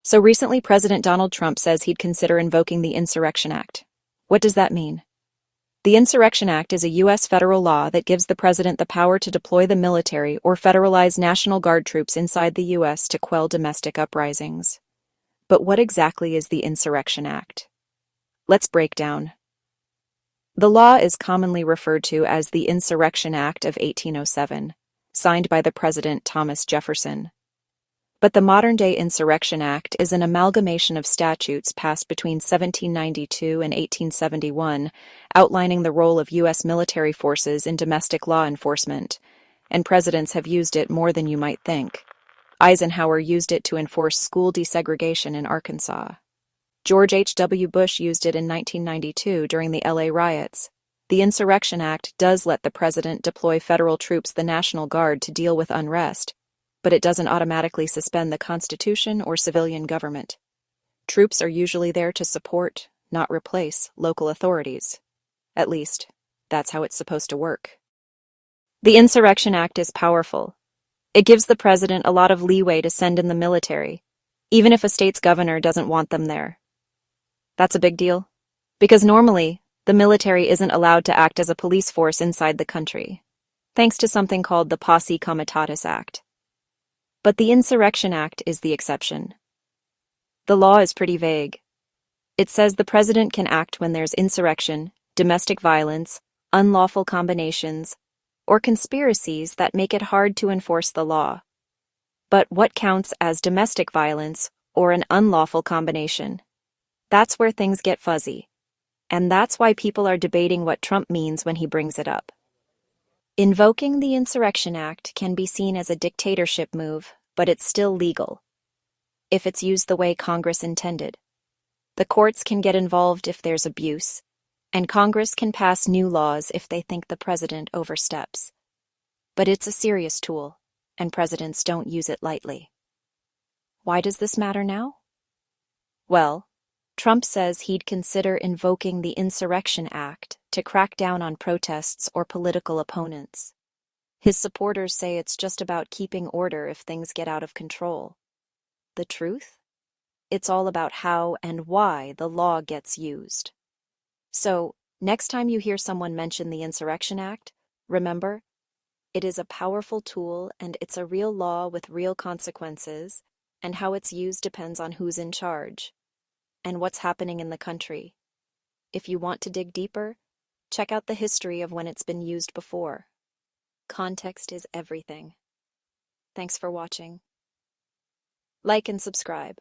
So recently, President Donald Trump says he'd consider invoking the Insurrection Act. What does that mean? The Insurrection Act is a U.S. federal law that gives the president the power to deploy the military or federalize National Guard troops inside the U.S. to quell domestic uprisings. But what exactly is the Insurrection Act? Let's break down. The law is commonly referred to as the Insurrection Act of 1807, signed by the President Thomas Jefferson. But the modern-day Insurrection Act is an amalgamation of statutes passed between 1792 and 1871, outlining the role of U.S. military forces in domestic law enforcement, and presidents have used it more than you might think. Eisenhower used it to enforce school desegregation in Arkansas. George H.W. Bush used it in 1992 during the L.A. riots. The Insurrection Act does let the president deploy federal troops, the National Guard, to deal with unrest, but it doesn't automatically suspend the Constitution or civilian government. Troops are usually there to support, not replace, local authorities. At least, that's how it's supposed to work. The Insurrection Act is powerful. It gives the president a lot of leeway to send in the military, even if a state's governor doesn't want them there. That's a big deal, because normally, the military isn't allowed to act as a police force inside the country, thanks to something called the Posse Comitatus Act. But the Insurrection Act is the exception. The law is pretty vague. It says the president can act when there's insurrection, domestic violence, unlawful combinations, or conspiracies that make it hard to enforce the law. But what counts as domestic violence or an unlawful combination? That's where things get fuzzy. And that's why people are debating what Trump means when he brings it up. Invoking the Insurrection Act can be seen as a dictatorship move, but it's still legal, if it's used the way Congress intended. The courts can get involved if there's abuse, and Congress can pass new laws if they think the president oversteps. But it's a serious tool, and presidents don't use it lightly. Why does this matter now? Well, Trump says he'd consider invoking the Insurrection Act to crack down on protests or political opponents. His supporters say it's just about keeping order if things get out of control. The truth? It's all about how and why the law gets used. So, next time you hear someone mention the Insurrection Act, remember, it is a powerful tool and it's a real law with real consequences, and how it's used depends on who's in charge and what's happening in the country. If you want to dig deeper, check out the history of when it's been used before. Context is everything. Thanks for watching. Like and subscribe.